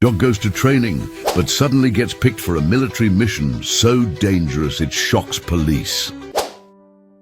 Dog goes to training, but suddenly gets picked for a military mission so dangerous it shocks police.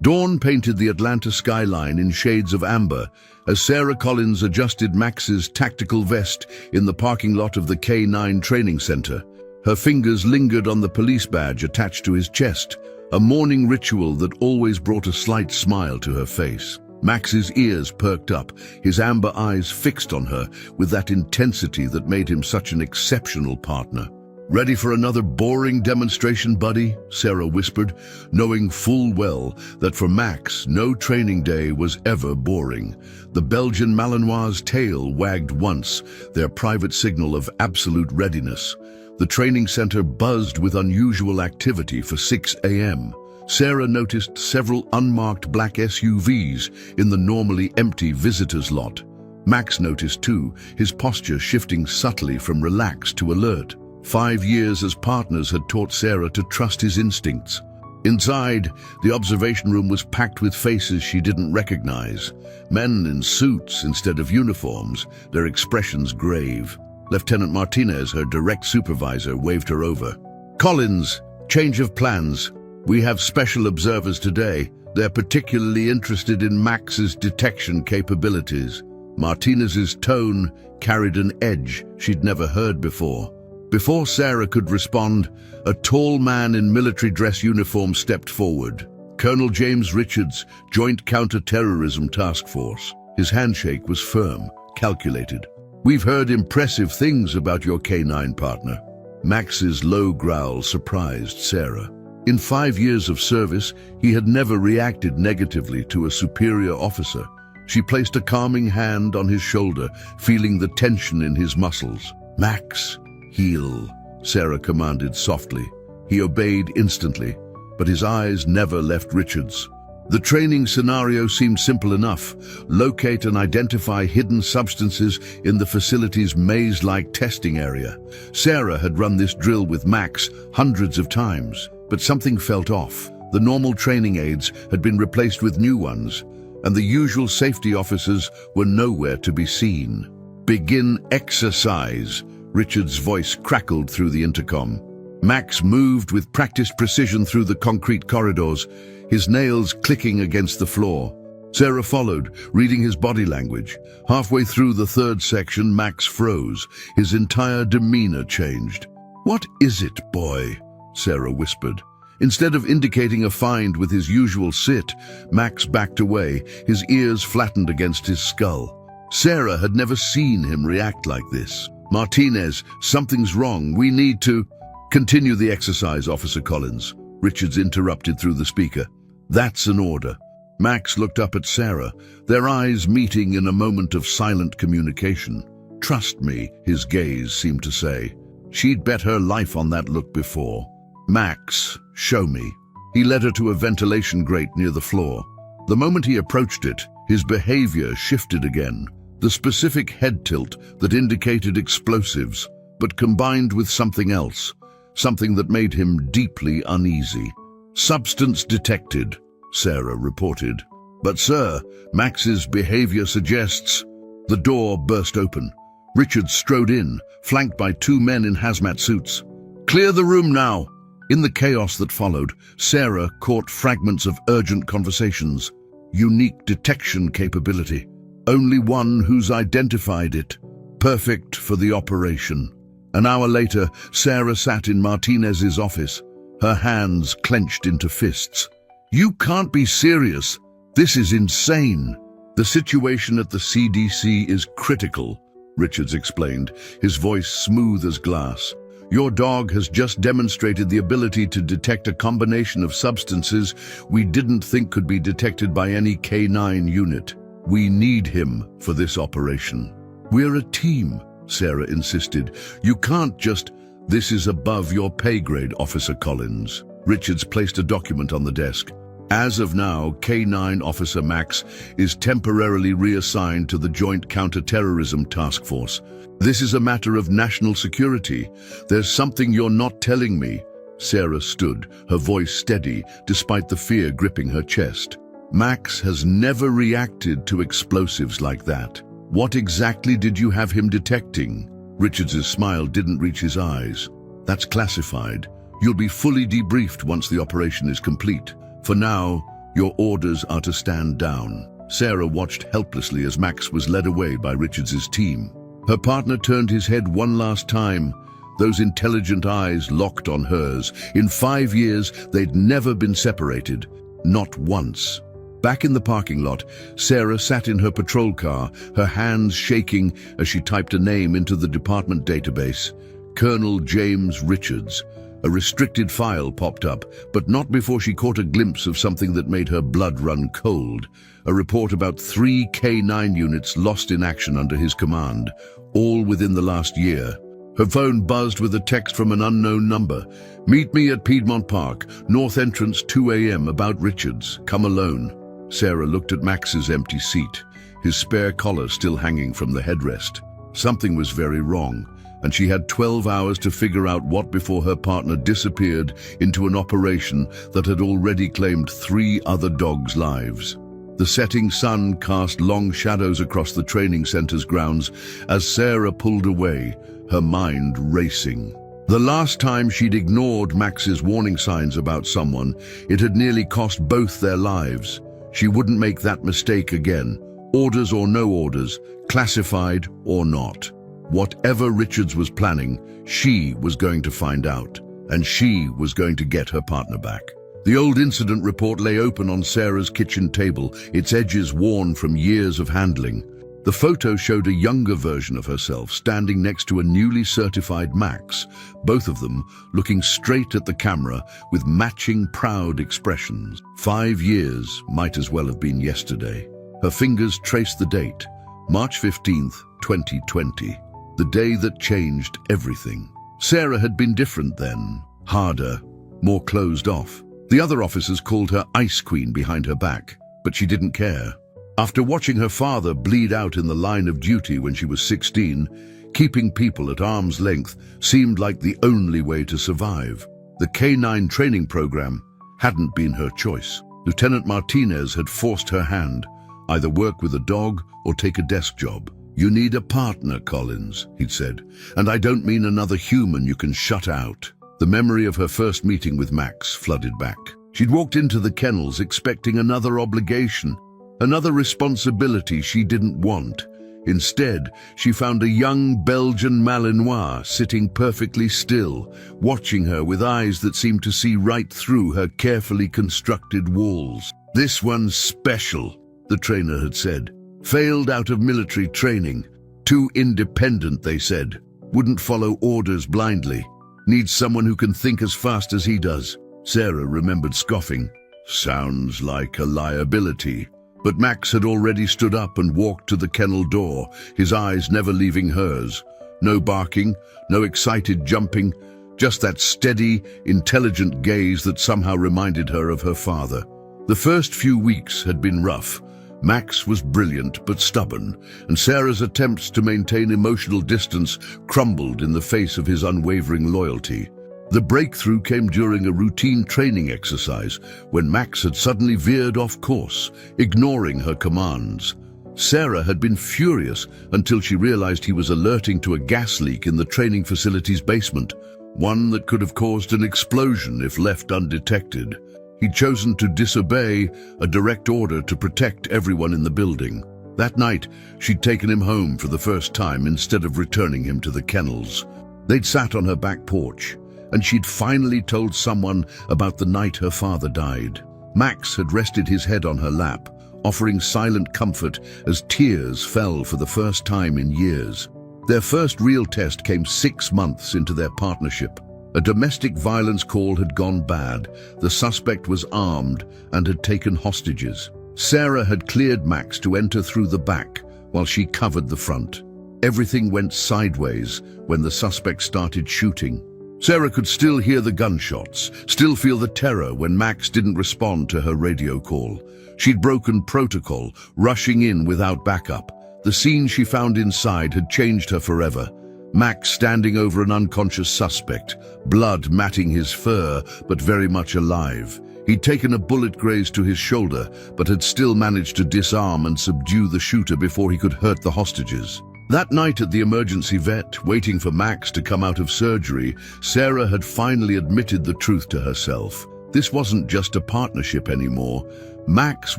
Dawn painted the Atlanta skyline in shades of amber as Sarah Collins adjusted Max's tactical vest in the parking lot of the K9 training center. Her fingers lingered on the police badge attached to his chest, a morning ritual that always brought a slight smile to her face. Max's ears perked up, his amber eyes fixed on her with that intensity that made him such an exceptional partner. "Ready for another boring demonstration, buddy?" Sarah whispered, knowing full well that for Max, no training day was ever boring. The Belgian Malinois' tail wagged once, their private signal of absolute readiness. The training center buzzed with unusual activity for 6 a.m. Sarah noticed several unmarked black SUVs in the normally empty visitors' lot. Max noticed too, his posture shifting subtly from relaxed to alert. 5 years as partners had taught Sarah to trust his instincts. Inside, the observation room was packed with faces she didn't recognize. Men in suits instead of uniforms, their expressions grave. Lieutenant Martinez, her direct supervisor, waved her over. "Collins, change of plans. We have special observers today. They're particularly interested in Max's detection capabilities." Martinez's tone carried an edge she'd never heard before. Before Sarah could respond, a tall man in military dress uniform stepped forward. Colonel James Richards, Joint Counter-Terrorism Task Force. His handshake was firm, calculated. "We've heard impressive things about your K9 partner." Max's low growl surprised Sarah. In 5 years of service, he had never reacted negatively to a superior officer. She placed a calming hand on his shoulder, feeling the tension in his muscles. "Max, heel," Sarah commanded softly. He obeyed instantly, but his eyes never left Richards. The training scenario seemed simple enough. Locate and identify hidden substances in the facility's maze-like testing area. Sarah had run this drill with Max hundreds of times. But something felt off. The normal training aids had been replaced with new ones, and the usual safety officers were nowhere to be seen. "Begin exercise," Richard's voice crackled through the intercom. Max moved with practiced precision through the concrete corridors, his nails clicking against the floor. Sarah followed, reading his body language. Halfway through the third section, Max froze. His entire demeanor changed. "What is it, boy?" Sarah whispered. Instead of indicating a find with his usual sit, Max backed away, his ears flattened against his skull. Sarah had never seen him react like this. "Martinez, something's wrong. We need to—" "Continue the exercise, Officer Collins," Richards interrupted through the speaker. "That's an order." Max looked up at Sarah, their eyes meeting in a moment of silent communication. "Trust me," his gaze seemed to say. She'd bet her life on that look before. "Max, show me." He led her to a ventilation grate near the floor. The moment he approached it, his behavior shifted again. The specific head tilt that indicated explosives, but combined with something else, something that made him deeply uneasy. "Substance detected," Sarah reported. "But sir, Max's behavior suggests—" The door burst open. Richard strode in, flanked by 2 men in hazmat suits. "Clear the room now!" In the chaos that followed, Sarah caught fragments of urgent conversations. Unique detection capability. Only one who's identified it. Perfect for the operation. An hour later, Sarah sat in Martinez's office, her hands clenched into fists. "You can't be serious. This is insane." "The situation at the CDC is critical," Richards explained, his voice smooth as glass. "Your dog has just demonstrated the ability to detect a combination of substances we didn't think could be detected by any K9 unit. We need him for this operation." "We're a team," Sarah insisted. "You can't just—" "This is above your pay grade, Officer Collins." Richards placed a document on the desk. "As of now, K9 Officer Max is temporarily reassigned to the Joint Counter-Terrorism Task Force. This is a matter of national security. There's something you're not telling me." Sarah stood, her voice steady, despite the fear gripping her chest. "Max has never reacted to explosives like that. What exactly did you have him detecting?" Richards's smile didn't reach his eyes. "That's classified. You'll be fully debriefed once the operation is complete. For now, your orders are to stand down." Sarah watched helplessly as Max was led away by Richards's team. Her partner turned his head one last time, those intelligent eyes locked on hers. In 5 years, they'd never been separated. Not once. Back in the parking lot, Sarah sat in her patrol car, her hands shaking as she typed a name into the department database. Colonel James Richards. A restricted file popped up, but not before she caught a glimpse of something that made her blood run cold. A report about 3 K9 units lost in action under his command, all within the last year. Her phone buzzed with a text from an unknown number. "Meet me at Piedmont Park, North Entrance, 2 a.m. about Richards. Come alone." Sarah looked at Max's empty seat, his spare collar still hanging from the headrest. Something was very wrong, and she had 12 hours to figure out what before her partner disappeared into an operation that had already claimed 3 other dogs' lives. The setting sun cast long shadows across the training center's grounds as Sarah pulled away, her mind racing. The last time she'd ignored Max's warning signs about someone, it had nearly cost both their lives. She wouldn't make that mistake again. Orders or no orders, classified or not. Whatever Richards was planning, she was going to find out, and she was going to get her partner back. The old incident report lay open on Sarah's kitchen table, its edges worn from years of handling. The photo showed a younger version of herself standing next to a newly certified Max, both of them looking straight at the camera with matching proud expressions. 5 years might as well have been yesterday. Her fingers traced the date, March 15th, 2020, the day that changed everything. Sarah had been different then, harder, more closed off. The other officers called her Ice Queen behind her back, but she didn't care. After watching her father bleed out in the line of duty when she was 16, keeping people at arm's length seemed like the only way to survive. The K9 training program hadn't been her choice. Lieutenant Martinez had forced her hand, either work with a dog or take a desk job. "You need a partner, Collins," he'd said, "and I don't mean another human you can shut out." The memory of her first meeting with Max flooded back. She'd walked into the kennels expecting another obligation, another responsibility she didn't want. Instead, she found a young Belgian Malinois sitting perfectly still, watching her with eyes that seemed to see right through her carefully constructed walls. "This one's special," the trainer had said. "Failed out of military training. Too independent, they said. Wouldn't follow orders blindly. Needs someone who can think as fast as he does." Sarah remembered scoffing. "Sounds like a liability." But Max had already stood up and walked to the kennel door, his eyes never leaving hers. No barking, no excited jumping, just that steady, intelligent gaze that somehow reminded her of her father. The first few weeks had been rough. Max was brilliant but stubborn, and Sarah's attempts to maintain emotional distance crumbled in the face of his unwavering loyalty. The breakthrough came during a routine training exercise when Max had suddenly veered off course, ignoring her commands. Sarah had been furious until she realized he was alerting to a gas leak in the training facility's basement, one that could have caused an explosion if left undetected. He'd chosen to disobey a direct order to protect everyone in the building. That night, she'd taken him home for the first time instead of returning him to the kennels. They'd sat on her back porch, and she'd finally told someone about the night her father died. Max had rested his head on her lap, offering silent comfort as tears fell for the first time in years. Their first real test came 6 months into their partnership. A domestic violence call had gone bad. The suspect was armed and had taken hostages. Sarah had cleared Max to enter through the back while she covered the front. Everything went sideways when the suspect started shooting. Sarah could still hear the gunshots, still feel the terror when Max didn't respond to her radio call. She'd broken protocol, rushing in without backup. The scene she found inside had changed her forever. Max standing over an unconscious suspect, blood matting his fur, but very much alive. He'd taken a bullet graze to his shoulder, but had still managed to disarm and subdue the shooter before he could hurt the hostages. That night at the emergency vet, waiting for Max to come out of surgery, Sarah had finally admitted the truth to herself. This wasn't just a partnership anymore. Max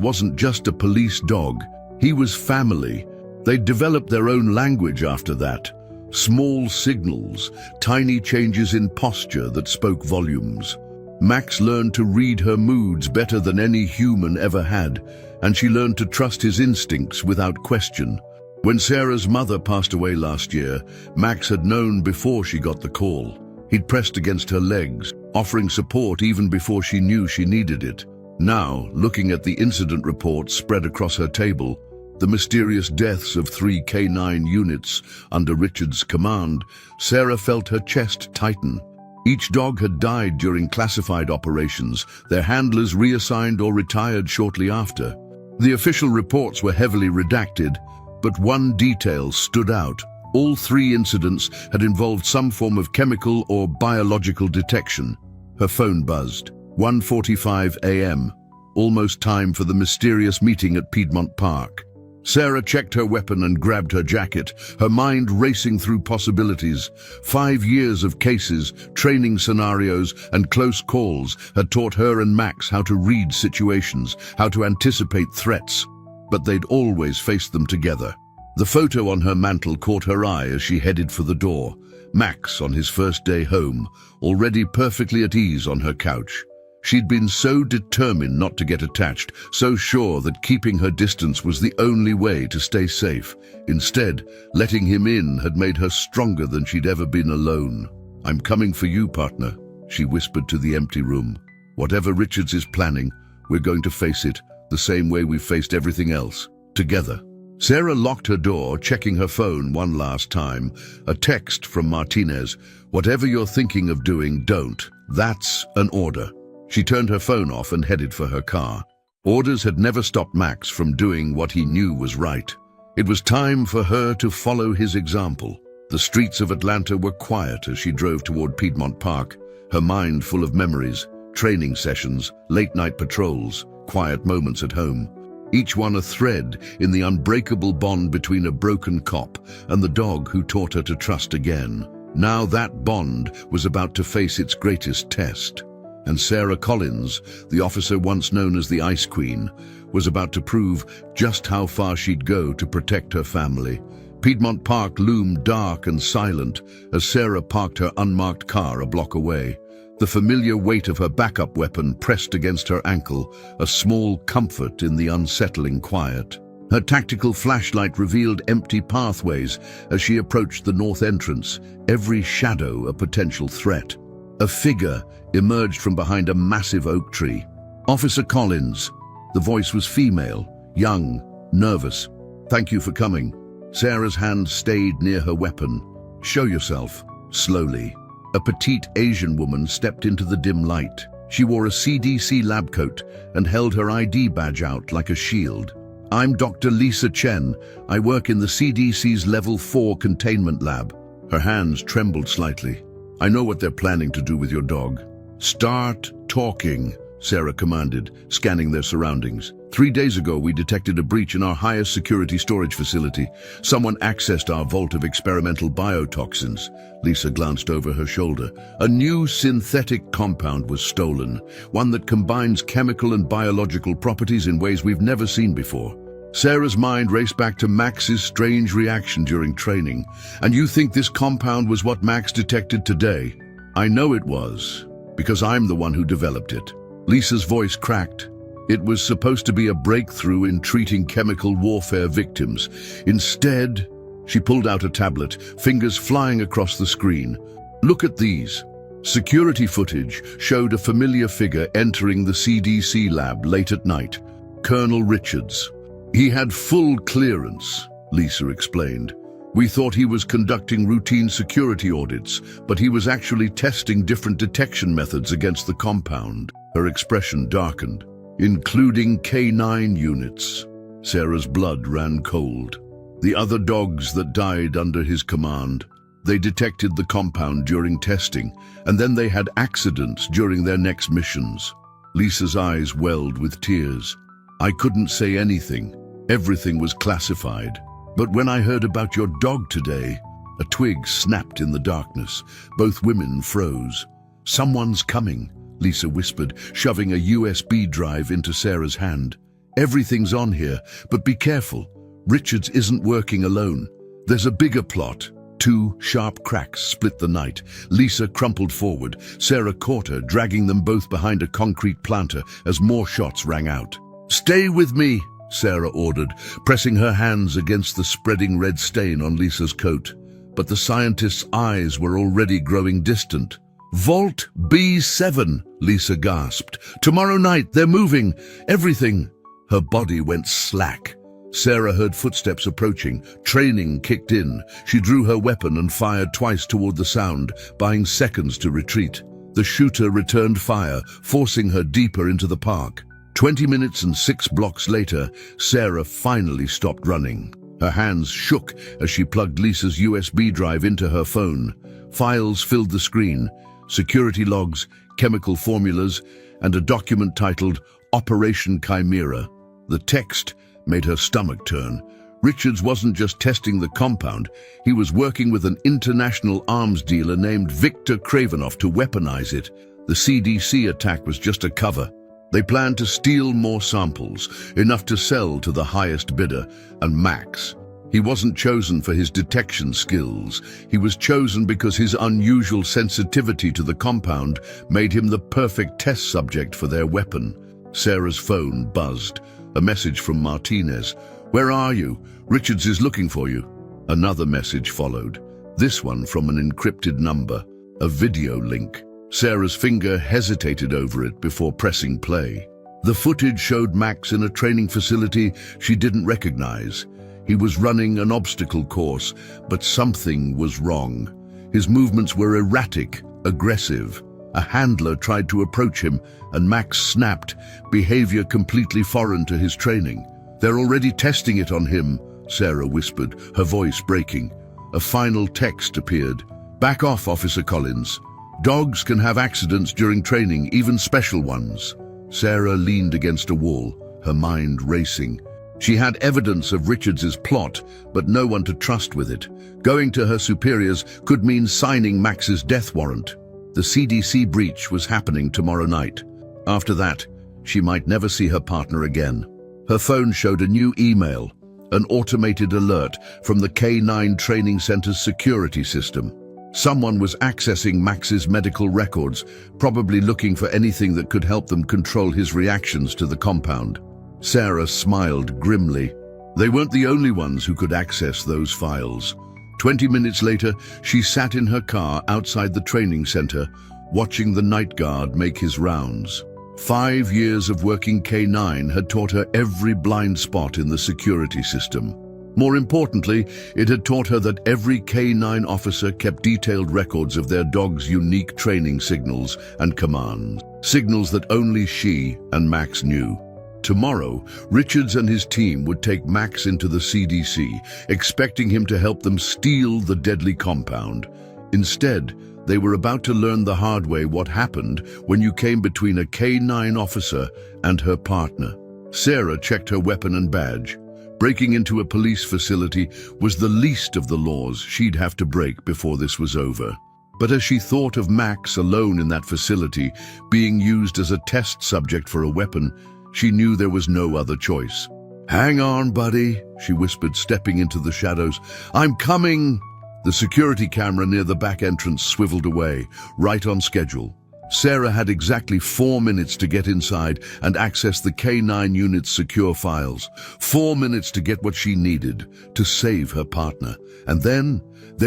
wasn't just a police dog. He was family. They'd developed their own language after that. Small signals, tiny changes in posture that spoke volumes. Max learned to read her moods better than any human ever had, and she learned to trust his instincts without question. When Sarah's mother passed away last year, Max had known before she got the call. He'd pressed against her legs, offering support even before she knew she needed it. Now, looking at the incident reports spread across her table, the mysterious deaths of 3 K9 units under Richard's command, Sarah felt her chest tighten. Each dog had died during classified operations, their handlers reassigned or retired shortly after. The official reports were heavily redacted, but one detail stood out. All 3 incidents had involved some form of chemical or biological detection. Her phone buzzed. 1:45 a.m. Almost time for the mysterious meeting at Piedmont Park. Sarah checked her weapon and grabbed her jacket, her mind racing through possibilities. 5 years of cases, training scenarios, and close calls had taught her and Max how to read situations, how to anticipate threats. But they'd always faced them together. The photo on her mantle caught her eye as she headed for the door. Max on his first day home, already perfectly at ease on her couch. She'd been so determined not to get attached, so sure that keeping her distance was the only way to stay safe. Instead, letting him in had made her stronger than she'd ever been alone. "I'm coming for you, partner," she whispered to the empty room. "Whatever Richards is planning, we're going to face it the same way we faced everything else, together." Sarah locked her door, checking her phone one last time. A text from Martinez. "Whatever you're thinking of doing, don't. That's an order." She turned her phone off and headed for her car. Orders had never stopped Max from doing what he knew was right. It was time for her to follow his example. The streets of Atlanta were quiet as she drove toward Piedmont Park, her mind full of memories, training sessions, late-night patrols, quiet moments at home. Each one a thread in the unbreakable bond between a broken cop and the dog who taught her to trust again. Now that bond was about to face its greatest test. And Sarah Collins, the officer once known as the Ice Queen, was about to prove just how far she'd go to protect her family. Piedmont Park loomed dark and silent as Sarah parked her unmarked car a block away. The familiar weight of her backup weapon pressed against her ankle, a small comfort in the unsettling quiet. Her tactical flashlight revealed empty pathways as she approached the north entrance, every shadow a potential threat. A figure emerged from behind a massive oak tree. "Officer Collins." The voice was female, young, nervous. "Thank you for coming." Sarah's hand stayed near her weapon. "Show yourself." Slowly, a petite Asian woman stepped into the dim light. She wore a CDC lab coat and held her ID badge out like a shield. "I'm Dr. Lisa Chen. I work in the CDC's Level 4 containment lab." Her hands trembled slightly. "I know what they're planning to do with your dog." "Start talking," Sarah commanded, scanning their surroundings. 3 days ago, we detected a breach in our highest security storage facility. Someone accessed our vault of experimental biotoxins. Lisa glanced over her shoulder. A new synthetic compound was stolen, one that combines chemical and biological properties in ways we've never seen before. Sarah's mind raced back to Max's strange reaction during training. "And you think this compound was what Max detected today?" "I know it was, because I'm the one who developed it." Lisa's voice cracked. "It was supposed to be a breakthrough in treating chemical warfare victims. Instead," she pulled out a tablet, fingers flying across the screen. "Look at these." Security footage showed a familiar figure entering the CDC lab late at night. Colonel Richards. "He had full clearance," Lisa explained. "We thought he was conducting routine security audits, but he was actually testing different detection methods against the compound." Her expression darkened. "Including K9 units." Sarah's blood ran cold. "The other dogs that died under his command. They detected the compound during testing, and then they had accidents during their next missions." Lisa's eyes welled with tears. "I couldn't say anything. Everything was classified. But when I heard about your dog today, a twig snapped in the darkness. Both women froze. Someone's coming, Lisa whispered, shoving a USB drive into Sarah's hand. Everything's on here, but be careful. Richards isn't working alone. There's a bigger plot. 2 sharp cracks split the night. Lisa crumpled forward. Sarah caught her, dragging them both behind a concrete planter as more shots rang out. "Stay with me," Sarah ordered, pressing her hands against the spreading red stain on Lisa's coat. But the scientist's eyes were already growing distant. "Vault B7, Lisa gasped. "Tomorrow night, they're moving. Everything." Her body went slack. Sarah heard footsteps approaching. Training kicked in. She drew her weapon and fired twice toward the sound, buying seconds to retreat. The shooter returned fire, forcing her deeper into the park. 20 minutes and 6 blocks later, Sarah finally stopped running. Her hands shook as she plugged Lisa's USB drive into her phone. Files filled the screen, security logs, chemical formulas, and a document titled Operation Chimera. The text made her stomach turn. Richards wasn't just testing the compound, he was working with an international arms dealer named Viktor Kravenov to weaponize it. The CDC attack was just a cover. They planned to steal more samples, enough to sell to the highest bidder, and Max. He wasn't chosen for his detection skills. He was chosen because his unusual sensitivity to the compound made him the perfect test subject for their weapon. Sarah's phone buzzed. A message from Martinez. "Where are you? Richards is looking for you." Another message followed, this one from an encrypted number, a video link. Sarah's finger hesitated over it before pressing play. The footage showed Max in a training facility she didn't recognize. He was running an obstacle course, but something was wrong. His movements were erratic, aggressive. A handler tried to approach him, and Max snapped, behavior completely foreign to his training. "They're already testing it on him," Sarah whispered, her voice breaking. A final text appeared. "Back off, Officer Collins. Dogs can have accidents during training, even special ones." Sarah leaned against a wall, her mind racing. She had evidence of Richards's plot, but no one to trust with it. Going to her superiors could mean signing Max's death warrant. The CDC breach was happening tomorrow night. After that, she might never see her partner again. Her phone showed a new email, an automated alert from the K9 Training Center's security system. Someone was accessing Max's medical records, probably looking for anything that could help them control his reactions to the compound. Sarah smiled grimly. They weren't the only ones who could access those files. 20 minutes later, she sat in her car outside the training center, watching the night guard make his rounds. 5 years of working K9 had taught her every blind spot in the security system. More importantly, it had taught her that every K9 officer kept detailed records of their dog's unique training signals and commands, signals that only she and Max knew. Tomorrow, Richards and his team would take Max into the CDC, expecting him to help them steal the deadly compound. Instead, they were about to learn the hard way what happened when you came between a K9 officer and her partner. Sarah checked her weapon and badge. Breaking into a police facility was the least of the laws she'd have to break before this was over. But as she thought of Max alone in that facility, being used as a test subject for a weapon, she knew there was no other choice. "Hang on, buddy," she whispered, stepping into the shadows. "I'm coming." The security camera near the back entrance swiveled away, right on schedule. Sarah had exactly 4 minutes to get inside and access the K9 unit's secure files. 4 minutes to get what she needed, to save her partner. And then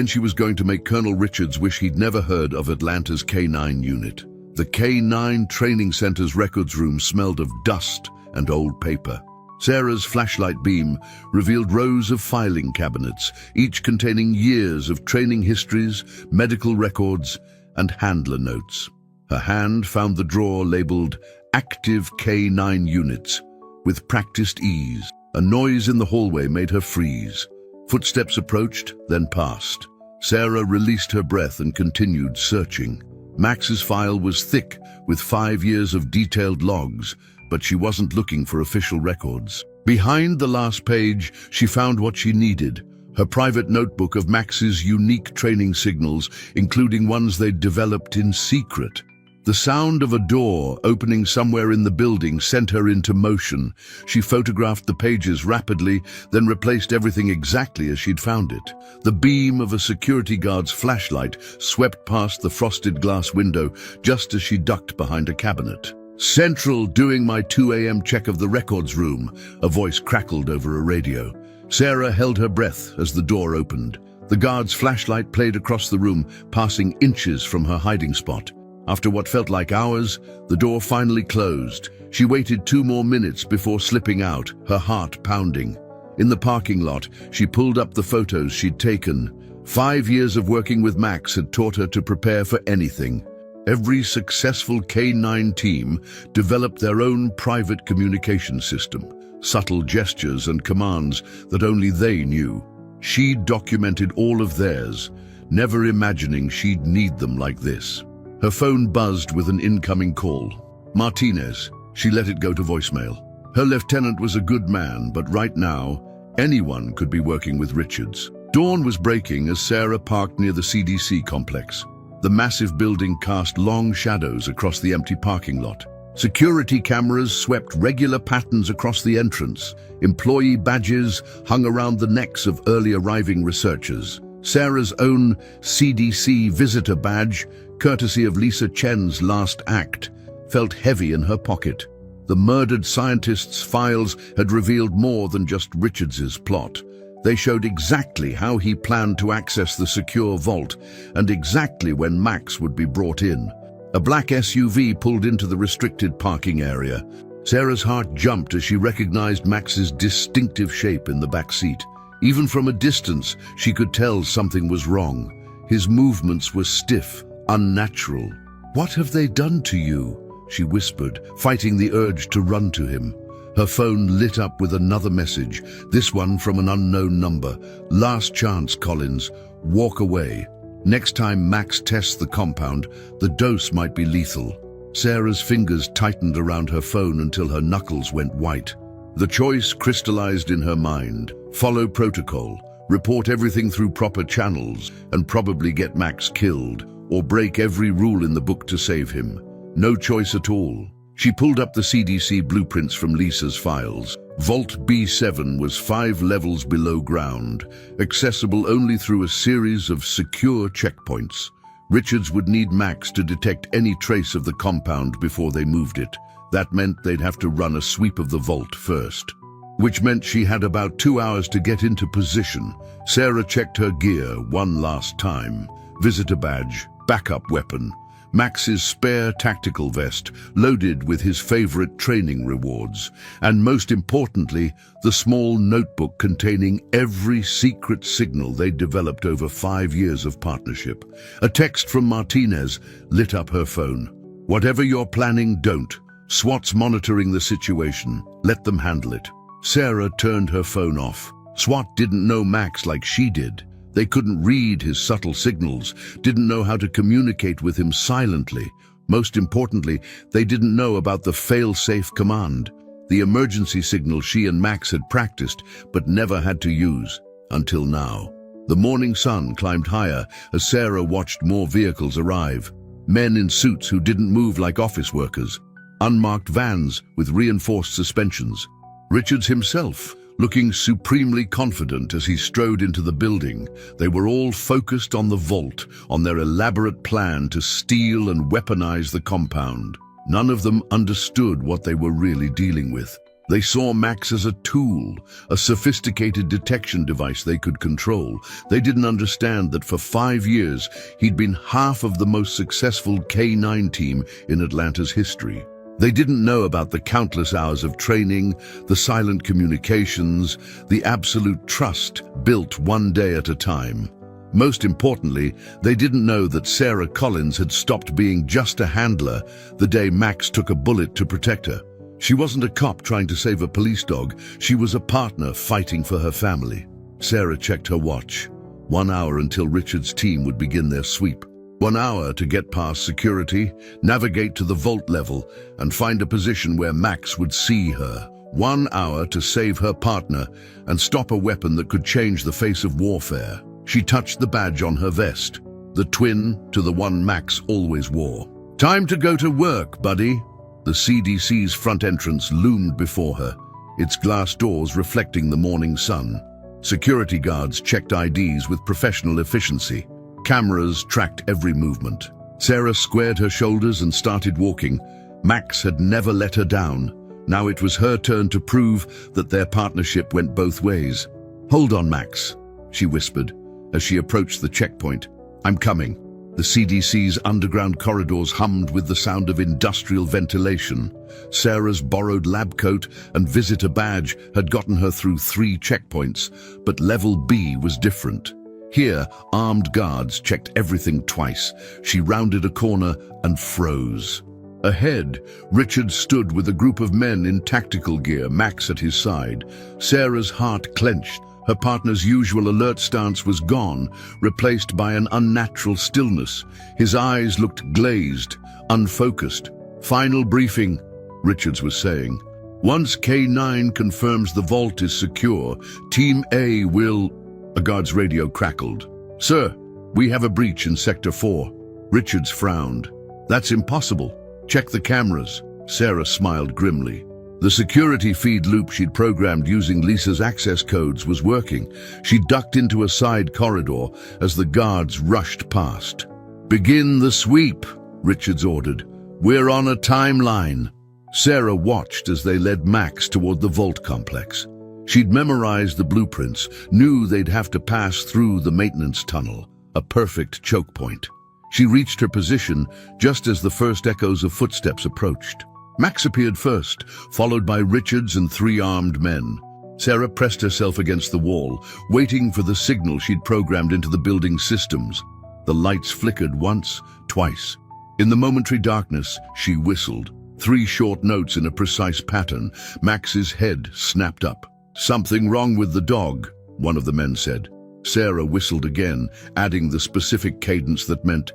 she was going to make Colonel Richards wish he'd never heard of Atlanta's K9 unit. The K9 Training Center's records room smelled of dust and old paper. Sarah's flashlight beam revealed rows of filing cabinets, each containing years of training histories, medical records, and handler notes. Her hand found the drawer labeled Active K9 Units, with practiced ease. A noise in the hallway made her freeze. Footsteps approached, then passed. Sarah released her breath and continued searching. Max's file was thick with 5 years of detailed logs, but she wasn't looking for official records. Behind the last page, she found what she needed, her private notebook of Max's unique training signals, including ones they'd developed in secret. The sound of a door opening somewhere in the building sent her into motion. She photographed the pages rapidly, then replaced everything exactly as she'd found it. The beam of a security guard's flashlight swept past the frosted glass window just as she ducked behind a cabinet. "Central doing my 2 a.m. check of the records room," a voice crackled over a radio. Sarah held her breath as the door opened. The guard's flashlight played across the room, passing inches from her hiding spot. After what felt like hours, the door finally closed. She waited 2 more minutes before slipping out, her heart pounding. In the parking lot, she pulled up the photos she'd taken. 5 years of working with Max had taught her to prepare for anything. Every successful K9 team developed their own private communication system, subtle gestures and commands that only they knew. She documented all of theirs, never imagining she'd need them like this. Her phone buzzed with an incoming call. Martinez. She let it go to voicemail. Her lieutenant was a good man, but right now, anyone could be working with Richards. Dawn was breaking as Sarah parked near the CDC complex. The massive building cast long shadows across the empty parking lot. Security cameras swept regular patterns across the entrance. Employee badges hung around the necks of early arriving researchers. Sarah's own CDC visitor badge, courtesy of Lisa Chen's last act, felt heavy in her pocket. The murdered scientist's files had revealed more than just Richards's plot. They showed exactly how he planned to access the secure vault and exactly when Max would be brought in. A black SUV pulled into the restricted parking area. Sarah's heart jumped as she recognized Max's distinctive shape in the back seat. Even from a distance, she could tell something was wrong. His movements were stiff, unnatural. "What have they done to you?" she whispered, fighting the urge to run to him. Her phone lit up with another message, this one from an unknown number. "Last chance, Collins. Walk away. Next time Max tests the compound, the dose might be lethal." Sarah's fingers tightened around her phone until her knuckles went white. The choice crystallized in her mind. Follow protocol, report everything through proper channels, and probably get Max killed, or break every rule in the book to save him. No choice at all. She pulled up the CDC blueprints from Lisa's files. Vault B7 was 5 levels below ground, accessible only through a series of secure checkpoints. Richards would need Max to detect any trace of the compound before they moved it. That meant they'd have to run a sweep of the vault first, which meant she had about 2 hours to get into position. Sarah checked her gear one last time. Visitor badge, backup weapon, Max's spare tactical vest, loaded with his favorite training rewards, and most importantly, the small notebook containing every secret signal they'd developed over 5 years of partnership. A text from Martinez lit up her phone. "Whatever you're planning, don't. SWAT's monitoring the situation. Let them handle it." Sarah turned her phone off. SWAT didn't know Max like she did. They couldn't read his subtle signals, didn't know how to communicate with him silently. Most importantly, they didn't know about the fail-safe command, the emergency signal she and Max had practiced but never had to use, until now. The morning sun climbed higher as Sarah watched more vehicles arrive. Men in suits who didn't move like office workers. Unmarked vans with reinforced suspensions. Richards himself, looking supremely confident as he strode into the building. They were all focused on the vault, on their elaborate plan to steal and weaponize the compound. None of them understood what they were really dealing with. They saw Max as a tool, a sophisticated detection device they could control. They didn't understand that for 5 years, he'd been half of the most successful K9 team in Atlanta's history. They didn't know about the countless hours of training, the silent communications, the absolute trust built one day at a time. Most importantly, they didn't know that Sarah Collins had stopped being just a handler the day Max took a bullet to protect her. She wasn't a cop trying to save a police dog. She was a partner fighting for her family. Sarah checked her watch. 1 hour until Richard's team would begin their sweep. 1 hour to get past security, navigate to the vault level, and find a position where Max would see her. 1 hour to save her partner and stop a weapon that could change the face of warfare. She touched the badge on her vest, the twin to the one Max always wore. "Time to go to work, buddy." The CDC's front entrance loomed before her, its glass doors reflecting the morning sun. Security guards checked IDs with professional efficiency. Cameras tracked every movement. Sarah squared her shoulders and started walking. Max had never let her down. Now it was her turn to prove that their partnership went both ways. "Hold on, Max," she whispered as she approached the checkpoint. "I'm coming." The CDC's underground corridors hummed with the sound of industrial ventilation. Sarah's borrowed lab coat and visitor badge had gotten her through 3 checkpoints, but level B was different. Here, armed guards checked everything twice. She rounded a corner and froze. Ahead, Richard stood with a group of men in tactical gear, Max at his side. Sarah's heart clenched. Her partner's usual alert stance was gone, replaced by an unnatural stillness. His eyes looked glazed, unfocused. "Final briefing," Richards was saying. "Once K9 confirms the vault is secure, Team A will—" A guard's radio crackled. "Sir, we have a breach in Sector 4. Richards frowned. "That's impossible. Check the cameras." Sarah smiled grimly. The security feed loop she'd programmed using Lisa's access codes was working. She ducked into a side corridor as the guards rushed past. "Begin the sweep," Richards ordered. "We're on a timeline." Sarah watched as they led Max toward the vault complex. She'd memorized the blueprints, knew they'd have to pass through the maintenance tunnel, a perfect choke point. She reached her position just as the first echoes of footsteps approached. Max appeared first, followed by Richards and 3 armed men. Sarah pressed herself against the wall, waiting for the signal she'd programmed into the building's systems. The lights flickered once, twice. In the momentary darkness, she whistled. 3 short notes in a precise pattern. Max's head snapped up. "Something wrong with the dog," one of the men said. Sarah whistled again, adding the specific cadence that meant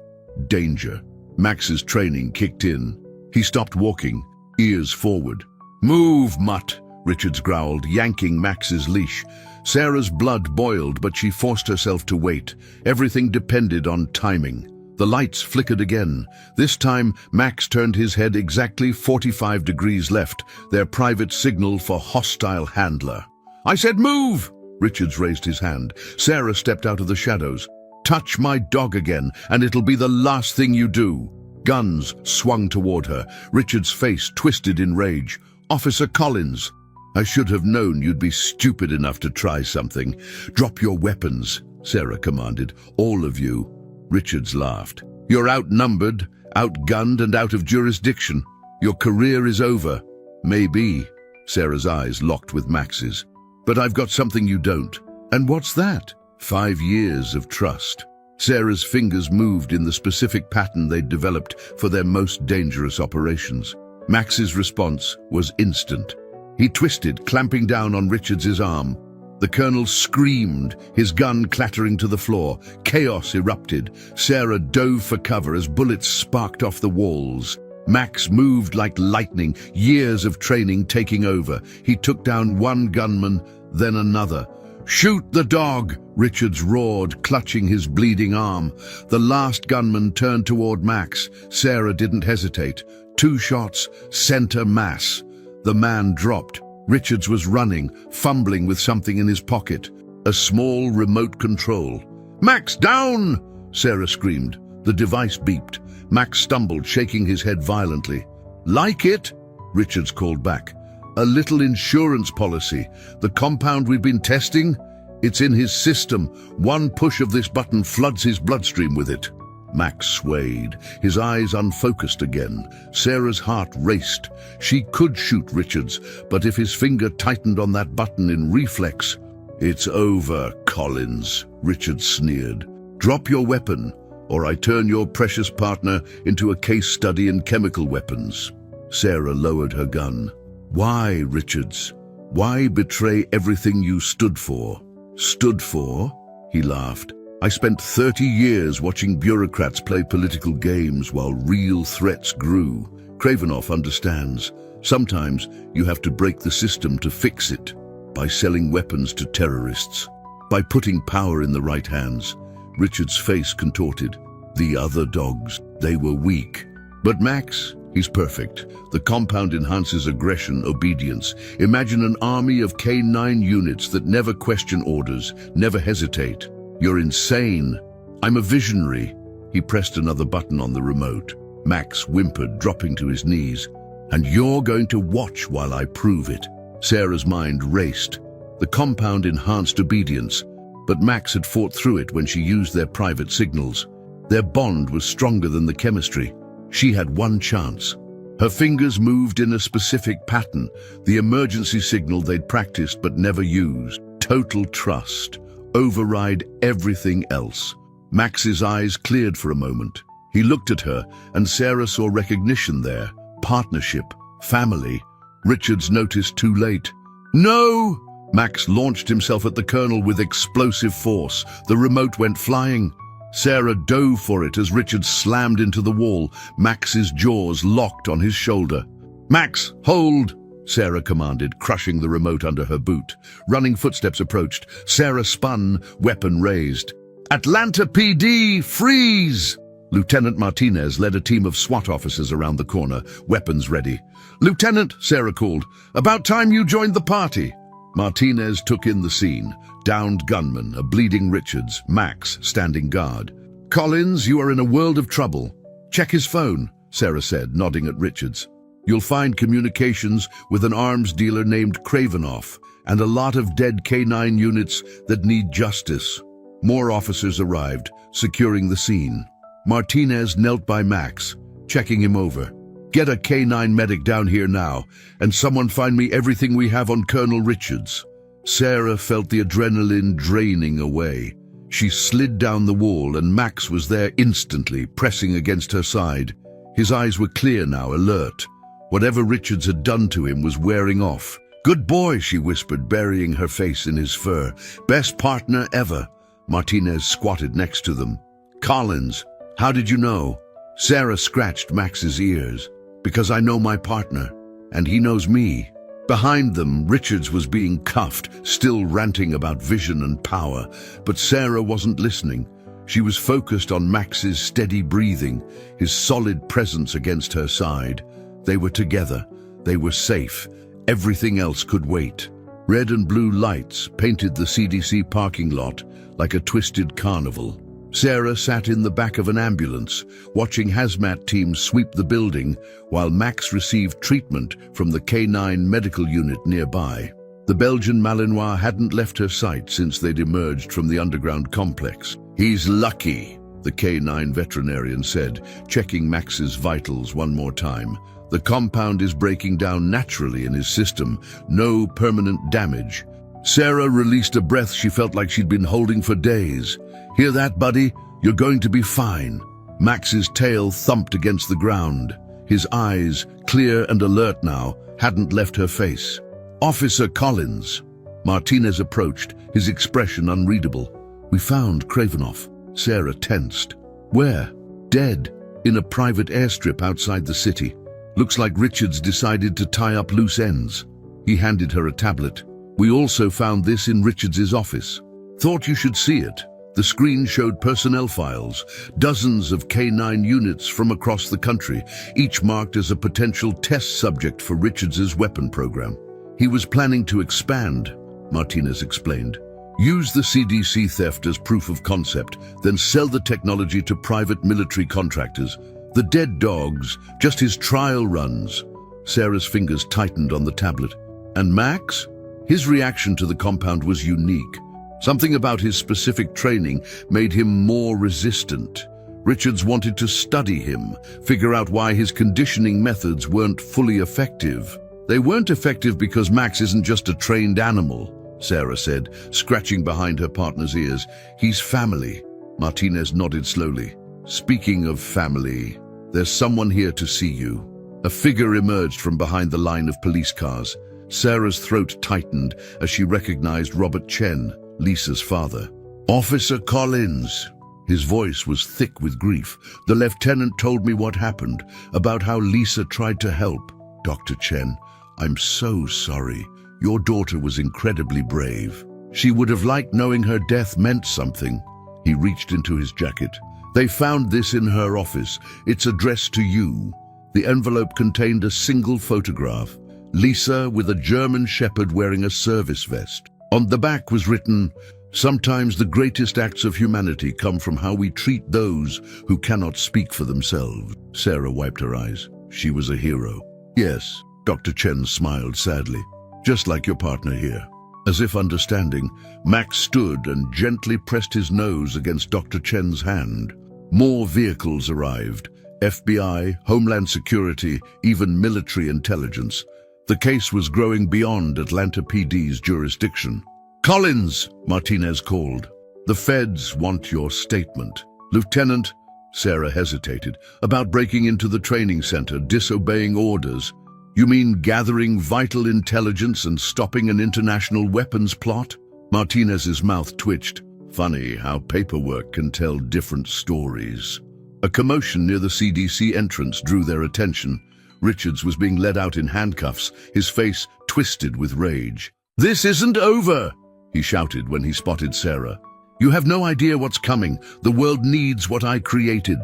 danger. Max's training kicked in. He stopped walking, ears forward. "Move, mutt," Richards growled, yanking Max's leash. Sarah's blood boiled, but she forced herself to wait. Everything depended on timing. The lights flickered again. This time, Max turned his head exactly 45 degrees left, their private signal for hostile handler. "I said move!" Richards raised his hand. Sarah stepped out of the shadows. "Touch my dog again, and it'll be the last thing you do." Guns swung toward her. Richard's face twisted in rage. "Officer Collins, I should have known you'd be stupid enough to try something. Drop your weapons," Sarah commanded. "All of you." Richards laughed. "You're outnumbered, outgunned, and out of jurisdiction. Your career is over." "Maybe." Sarah's eyes locked with Max's. "But I've got something you don't." "And what's that?" 5 years of trust. Sarah's fingers moved in the specific pattern they'd developed for their most dangerous operations. Max's response was instant. He twisted, clamping down on Richards's arm. The colonel screamed, his gun clattering to the floor. Chaos erupted. Sarah dove for cover as bullets sparked off the walls. Max moved like lightning, years of training taking over. He took down one gunman, then another. "Shoot the dog!" Richards roared, clutching his bleeding arm. The last gunman turned toward Max. Sarah didn't hesitate. 2 shots, center mass. The man dropped. Richards was running, fumbling with something in his pocket. A small remote control. "Max, down!" Sarah screamed. The device beeped. Max stumbled, shaking his head violently. "Like it?" Richards called back. "A little insurance policy. The compound we've been testing? It's in his system. One push of this button floods his bloodstream with it." Max swayed, his eyes unfocused again. Sarah's heart raced. She could shoot Richards, but if his finger tightened on that button in reflex— "It's over, Collins," Richards sneered. "Drop your weapon, or I turn your precious partner into a case study in chemical weapons." Sarah lowered her gun. "Why, Richards? Why betray everything you stood for?" "Stood for?" He laughed. "I spent 30 years watching bureaucrats play political games while real threats grew. Kravinoff understands. Sometimes you have to break the system to fix it, by selling weapons to terrorists, by putting power in the right hands. Richard's face contorted. The other dogs, they were weak. But Max, he's perfect. The compound enhances aggression, obedience. Imagine an army of K9 units that never question orders, never hesitate. You're insane. I'm a visionary. He pressed another button on the remote. Max whimpered, dropping to his knees. And you're going to watch while I prove it. Sarah's mind raced. The compound enhanced obedience, but Max had fought through it when she used their private signals. Their bond was stronger than the chemistry. She had one chance. Her fingers moved in a specific pattern, the emergency signal they'd practiced but never used. Total trust. Override everything else. Max's eyes cleared for a moment. He looked at her, and Sarah saw recognition there. Partnership. Family. Richards noticed too late. No! Max launched himself at the colonel with explosive force. The remote went flying. Sarah dove for it as Richard slammed into the wall. Max's jaws locked on his shoulder. "Max, hold!" Sarah commanded, crushing the remote under her boot. Running footsteps approached. Sarah spun, weapon raised. "Atlanta PD, freeze!" Lieutenant Martinez led a team of SWAT officers around the corner, weapons ready. "Lieutenant," Sarah called, "about time you joined the party." Martinez took in the scene. Downed gunman, a bleeding Richards, Max standing guard. "Collins, you are in a world of trouble. Check his phone," Sarah said, nodding at Richards. "You'll find communications with an arms dealer named Kravinoff and a lot of dead K9 units that need justice." More officers arrived, securing the scene. Martinez knelt by Max, checking him over. "Get a K9 medic down here now, and someone find me everything we have on Colonel Richards." Sarah felt the adrenaline draining away. She slid down the wall, and Max was there instantly, pressing against her side. His eyes were clear now, alert. Whatever Richards had done to him was wearing off. "Good boy," she whispered, burying her face in his fur. "Best partner ever." Martinez squatted next to them. "Collins, how did you know?" Sarah scratched Max's ears. "Because I know my partner, and he knows me." Behind them, Richards was being cuffed, still ranting about vision and power. But Sarah wasn't listening. She was focused on Max's steady breathing, his solid presence against her side. They were together. They were safe. Everything else could wait. Red and blue lights painted the CDC parking lot like a twisted carnival. Sarah sat in the back of an ambulance, watching hazmat teams sweep the building while Max received treatment from the K9 medical unit nearby. The Belgian Malinois hadn't left her sight since they'd emerged from the underground complex. "He's lucky," the K9 veterinarian said, checking Max's vitals one more time. "The compound is breaking down naturally in his system. No permanent damage." Sarah released a breath she felt like she'd been holding for days. "Hear that, buddy? You're going to be fine." Max's tail thumped against the ground. His eyes, clear and alert now, hadn't left her face. "Officer Collins." Martinez approached, his expression unreadable. "We found Kravinoff." Sarah tensed. "Where?" "Dead, in a private airstrip outside the city. Looks like Richards decided to tie up loose ends." He handed her a tablet. "We also found this in Richards's office. Thought you should see it." The screen showed personnel files, dozens of K9 units from across the country, each marked as a potential test subject for Richards's weapon program. "He was planning to expand," Martinez explained. "Use the CDC theft as proof of concept, then sell the technology to private military contractors. The dead dogs, just his trial runs." Sarah's fingers tightened on the tablet. "And Max?" His reaction to the compound was unique. Something about his specific training made him more resistant. Richards wanted to study him, figure out why his conditioning methods weren't fully effective. "They weren't effective because Max isn't just a trained animal," Sarah said, scratching behind her partner's ears. "He's family." Martinez nodded slowly. "Speaking of family, there's someone here to see you." A figure emerged from behind the line of police cars. Sarah's throat tightened as she recognized Robert Chen, Lisa's father. "Officer Collins." His voice was thick with grief. "The lieutenant told me what happened, about how Lisa tried to help. Dr. Chen, I'm so sorry. Your daughter was incredibly brave. She would have liked knowing her death meant something. He reached into his jacket. They found this in her office. It's addressed to you. The envelope contained a single photograph. Lisa with a German shepherd wearing a service vest. On the back was written, "Sometimes the greatest acts of humanity come from how we treat those who cannot speak for themselves." Sarah wiped her eyes. She was a hero. Yes, Dr. Chen smiled sadly. Just like your partner here. As if understanding, Max stood and gently pressed his nose against Dr. Chen's hand. More vehicles arrived. FBI, Homeland Security, even military intelligence. The case was growing beyond Atlanta PD's jurisdiction. "Collins," Martinez called. "The feds want your statement." "Lieutenant," Sarah hesitated, "about breaking into the training center, disobeying orders. You mean gathering vital intelligence and stopping an international weapons plot?" Martinez's mouth twitched. Funny how paperwork can tell different stories. A commotion near the CDC entrance drew their attention. Richards was being led out in handcuffs, his face twisted with rage. "This isn't over!" he shouted when he spotted Sarah. "You have no idea what's coming. The world needs what I created."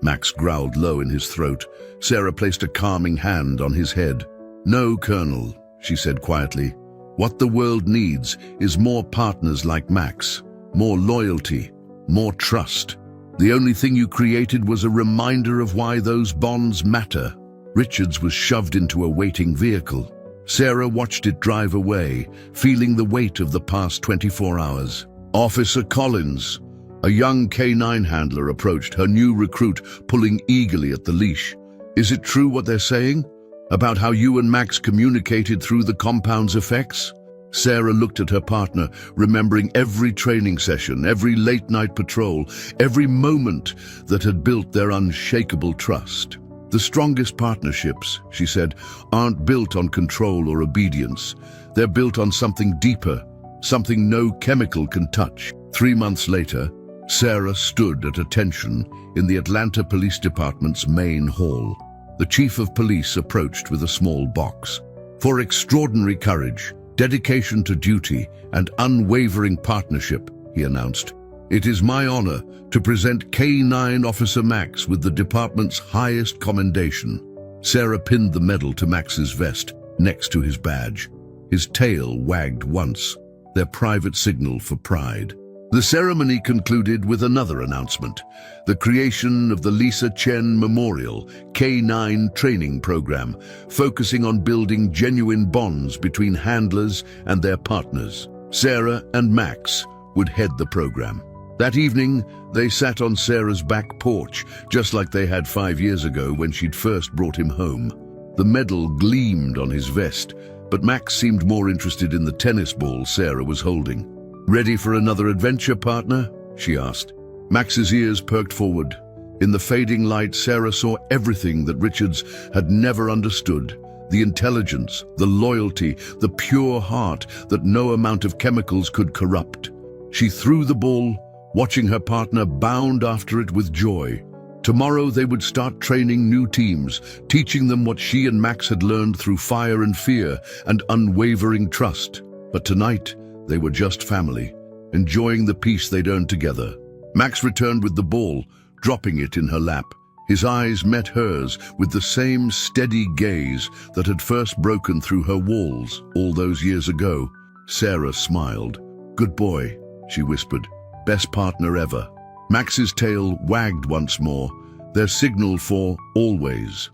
Max growled low in his throat. Sarah placed a calming hand on his head. "No, Colonel," she said quietly. "What the world needs is more partners like Max, more loyalty, more trust. The only thing you created was a reminder of why those bonds matter." Richards was shoved into a waiting vehicle. Sarah watched it drive away, feeling the weight of the past 24 hours. "Officer Collins," a young K9 handler approached, her new recruit pulling eagerly at the leash. "Is it true what they're saying? About how you and Max communicated through the compound's effects?" Sarah looked at her partner, remembering every training session, every late-night patrol, every moment that had built their unshakable trust. "The strongest partnerships," she said, "aren't built on control or obedience. They're built on something deeper, something no chemical can touch." 3 months later, Sarah stood at attention in the Atlanta Police Department's main hall. The chief of police approached with a small box. "For extraordinary courage, dedication to duty, and unwavering partnership," he announced, "it is my honor to present K9 Officer Max with the department's highest commendation." Sarah pinned the medal to Max's vest, next to his badge. His tail wagged once, their private signal for pride. The ceremony concluded with another announcement: the creation of the Lisa Chen Memorial K9 training program, focusing on building genuine bonds between handlers and their partners. Sarah and Max would head the program. That evening, they sat on Sarah's back porch, just like they had 5 years ago when she'd first brought him home. The medal gleamed on his vest, but Max seemed more interested in the tennis ball Sarah was holding. "Ready for another adventure, partner?" she asked. Max's ears perked forward. In the fading light, Sarah saw everything that Richards had never understood. The intelligence, the loyalty, the pure heart that no amount of chemicals could corrupt. She threw the ball, watching her partner bound after it with joy. Tomorrow they would start training new teams, teaching them what she and Max had learned through fire and fear and unwavering trust. But tonight, they were just family, enjoying the peace they'd earned together. Max returned with the ball, dropping it in her lap. His eyes met hers with the same steady gaze that had first broken through her walls all those years ago. Sarah smiled. "Good boy," she whispered. "Best partner ever." Max's tail wagged once more, their signal for always.